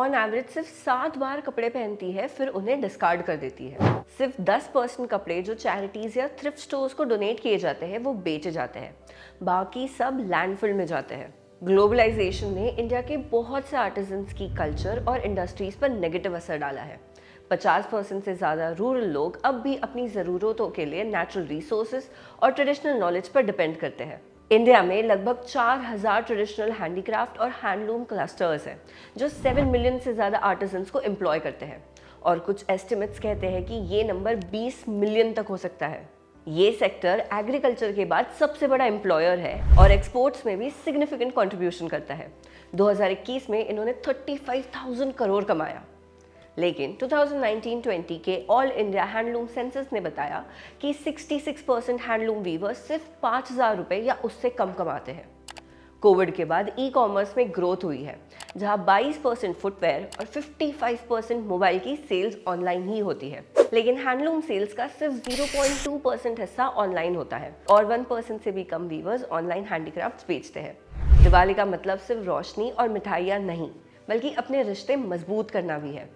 On average सिर्फ 7 बार कपड़े पहनती है, फिर उन्हें डिस्कार्ड कर देती है। सिर्फ 10% कपड़े जो चैरिटीज या थ्रिफ्ट स्टोर्स को डोनेट किए जाते हैं वो बेचे जाते हैं, बाकी सब लैंडफिल में जाते हैं। ग्लोबलाइजेशन ने इंडिया के बहुत से आर्टिजन्स की कल्चर और इंडस्ट्रीज पर नेगेटिव असर डाला है। 50% से ज़्यादा रूरल लोग अब भी अपनी ज़रूरतों के लिए नेचुरल रिसोर्सेज और ट्रेडिशनल नॉलेज पर डिपेंड करते हैं। इंडिया में लगभग 4000 ट्रेडिशनल हैंडीक्राफ्ट और हैंडलूम क्लस्टर्स हैं जो 7 मिलियन से ज़्यादा आर्टिजन्स को एम्प्लॉय करते हैं, और कुछ एस्टिमेट्स कहते हैं कि ये नंबर 20 मिलियन तक हो सकता है। ये सेक्टर एग्रीकल्चर के बाद सबसे बड़ा एम्प्लॉयर है और एक्सपोर्ट्स में भी सिग्निफिकेंट कंट्रीब्यूशन करता है। 2021 में इन्होंने 35,000 करोड़ कमाया। लेकिन 2019-20 के ऑल इंडिया हैंडलूम सेंसस ने बताया कि 66% हैंडलूम वीवर्स सिर्फ 5,000 रुपये या उससे कम कमाते हैं। कोविड के बाद ई कॉमर्स में ग्रोथ हुई है, जहां 22% फुटवेयर और 55% मोबाइल की सेल्स ऑनलाइन ही होती है। लेकिन हैंडलूम सेल्स का सिर्फ 0.2% हिस्सा ऑनलाइन होता है और 1% से भी कम वीवर्स ऑनलाइन हैंडीक्राफ्ट्स बेचते हैं। दिवाली का मतलब सिर्फ रोशनी और मिठाइयाँ नहीं, बल्कि अपने रिश्ते मजबूत करना भी है।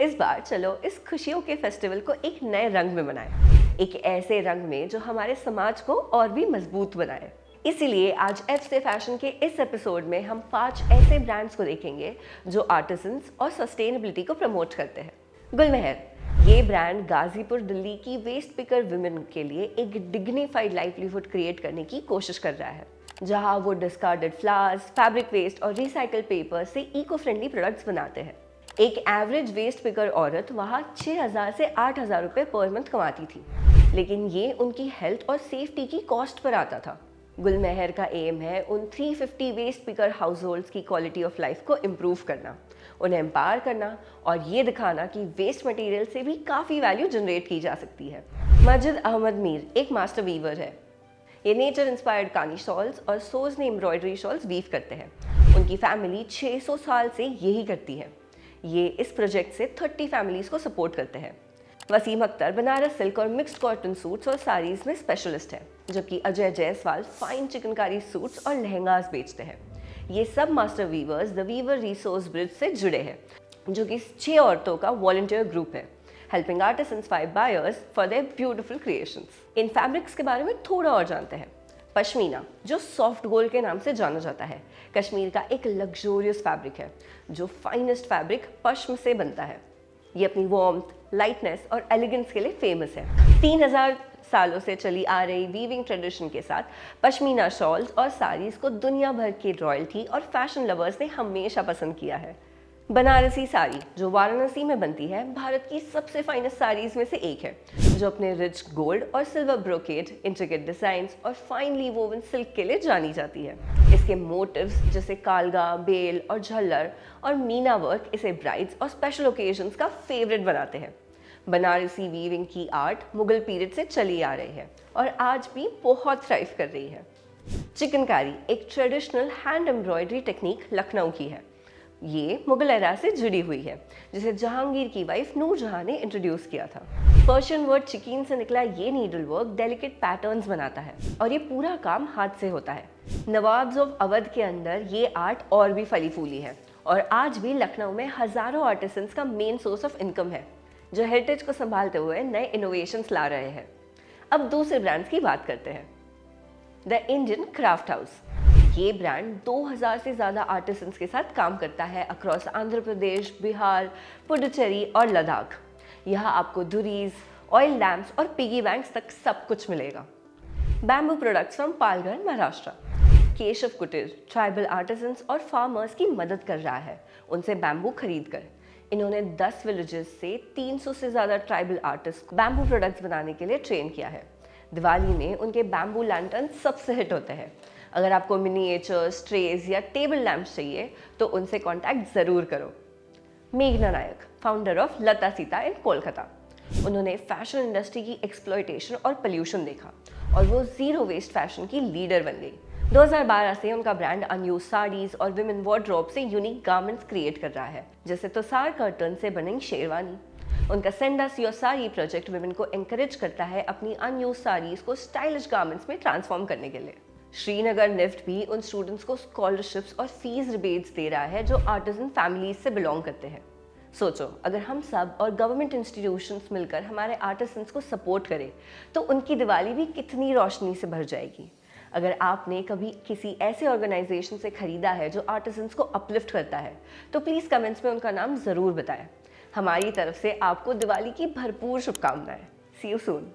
इस बार चलो इस खुशियों के फेस्टिवल को एक नए रंग में मनाएं, एक ऐसे रंग में जो हमारे समाज को और भी मजबूत बनाए। इसीलिए आज एफ से फैशन के इस एपिसोड में हम 5 ऐसे ब्रांड्स को देखेंगे जो आर्टिसंस और सस्टेनेबिलिटी को प्रमोट करते हैं। गुलमहर, ये ब्रांड गाजीपुर दिल्ली की वेस्ट पिकर वुमेन के लिए एक डिग्निफाइड लाइवलीहुड क्रिएट करने की कोशिश कर रहा है, जहां वो डिस्कार्डेड फ्लावर्स, फैब्रिक वेस्ट और रिसाइकल पेपर से इको फ्रेंडली प्रोडक्ट्स बनाते हैं। एक एवरेज वेस्ट पिकर औरत वहाँ 6,000 से 8,000 रुपये पर मंथ कमाती थी, लेकिन ये उनकी हेल्थ और सेफ्टी की कॉस्ट पर आता था। गुलमहर का एम है उन 350 वेस्ट पिकर हाउस होल्ड्स की क्वालिटी ऑफ लाइफ को इम्प्रूव करना, उन्हें एम्पावर करना और ये दिखाना कि वेस्ट मटेरियल से भी काफ़ी वैल्यू जनरेट की जा सकती है। मजिद अहमद मीर एक मास्टर वीवर है। ये नेचर इंस्पायर्ड कानी शॉल्स और सोजनी एम्ब्रॉयडरी शॉल्स वीव करते हैं। उनकी फैमिली 600 साल से यही करती है। ये इस प्रोजेक्ट से 30 फैमिलीज को सपोर्ट करते हैं। वसीम अख्तर बनारस सिल्क और मिक्स्ड कॉटन सूट्स और साड़ीज में स्पेशलिस्ट है, जबकि अजय जायसवाल फाइन चिकनकारी सूट्स और लहंगास बेचते हैं। ये सब master weavers the weaver resource bridge से जुड़े हैं, जो कि 6 औरतों का वॉलंटियर ग्रुप है, helping artisans find buyers for their beautiful creations. इन फैब्रिक्स के बारे में थोड़ा और जानते हैं। पश्मीना, जो सॉफ्ट गोल्ड के नाम से जाना जाता है, कश्मीर का एक लग्जोरियस फैब्रिक है जो फाइनेस्ट फैब्रिक पश्म से बनता है। ये अपनी वार्मथ, लाइटनेस और एलिगेंस के लिए फेमस है। 3000 सालों से चली आ रही वीविंग ट्रेडिशन के साथ पश्मीना शॉल्स और साड़ीज़ को दुनिया भर के रॉयल्टी और फैशन लवर्स ने हमेशा पसंद किया है। बनारसी साड़ी, जो वाराणसी में बनती है, भारत की सबसे फाइनेस्ट साड़ीज़ में से एक है, जो अपने रिच गोल्ड और सिल्वर ब्रोकेड, इंट्रिकेट डिजाइन्स और फाइनली वोवन सिल्क के लिए जानी जाती है। इसके मोटिव्स जैसे कालगा, बेल और झल्लर और मीना वर्क इसे ब्राइड्स और स्पेशल ओकेजन्स का फेवरेट बनाते हैं। बनारसी वीविंग की आर्ट मुगल पीरियड से चली आ रही है और आज भी बहुत थ्राइव कर रही है। चिकनकारी एक traditional hand embroidery technique Lucknow की है। ये मुगल एरा से जुड़ी हुई है, जिसे जहांगीर की वाइफ नूरजहां ने इंट्रोड्यूस किया था। पर्शियन वर्ड चिकीन से निकला ये नीडल वर्क डेलिकेट पैटर्न्स बनाता है और ये पूरा काम हाथ से होता है। नवाब्स ऑफ अवध के अंदर ये आर्ट और भी फली फूली है और आज भी लखनऊ में हजारों आर्टिसंस का मेन सोर्स ऑफ इनकम है, जो हेरिटेज को संभालते हुए नए इनोवेशंस ला रहे हैं। अब दूसरे ब्रांड्स की बात करते हैं। द इंडियन क्राफ्ट हाउस, ये ब्रांड 2000 से ज़्यादा आर्टिसंस के साथ काम करता है अक्रॉस आंध्र प्रदेश, बिहार, पुडुचेरी और लद्दाख। यहाँ आपको धुरीज, ऑयल लैम्प्स और पिगी बैंक्स तक सब कुछ मिलेगा। Bamboo products from Palghar, Maharashtra. Keshav कुटीर ट्राइबल आर्टिसंस और फार्मर्स की मदद कर रहा है उनसे बैम्बू खरीद कर। इन्होंने 10 विलेजेस से 300 से ज़्यादा ट्राइबल आर्टिस्ट बैम्बू प्रोडक्ट्स बनाने के लिए ट्रेन किया है। दिवाली में उनके बैम्बू लैंटर्न सबसे हिट होते हैं। अगर आपको मिनिएचर्स, ट्रेज या टेबल लैम्प्स चाहिए तो उनसे कांटेक्ट ज़रूर करो। मेघना नायक, फाउंडर ऑफ लता सीता इन कोलकाता। उन्होंने फैशन इंडस्ट्री की एक्सप्लॉयटेशन और पोल्यूशन देखा और वो ज़ीरो वेस्ट फैशन की लीडर बन गई। 2012 से उनका ब्रांड अनयूज साड़ीज और विमेन वार्डरोब से यूनिक गारमेंट्स क्रिएट कर रहा है, जैसे तुषार कर्टन से बनी शेरवानी। उनका send us your sari project women को एंकरेज करता है अपनी अनयूज साड़ीज को स्टाइलिश गारमेंट्स में ट्रांसफॉर्म करने के लिए। श्रीनगर निफ्ट भी उन स्टूडेंट्स को स्कॉलरशिप्स और फीस रिबेट्स दे रहा है जो आर्टिजन फैमिलीज से बिलोंग करते हैं। सोचो, अगर हम सब और गवर्नमेंट इंस्टीट्यूशंस मिलकर हमारे आर्टिसंस को सपोर्ट करें तो उनकी दिवाली भी कितनी रोशनी से भर जाएगी। अगर आपने कभी किसी ऐसे ऑर्गेनाइजेशन से खरीदा है जो आर्टिसंस को अपलिफ्ट करता है तो प्लीज़ कमेंट्स में उनका नाम ज़रूर बताएं। हमारी तरफ से आपको दिवाली की भरपूर शुभकामनाएं। सी यू सून।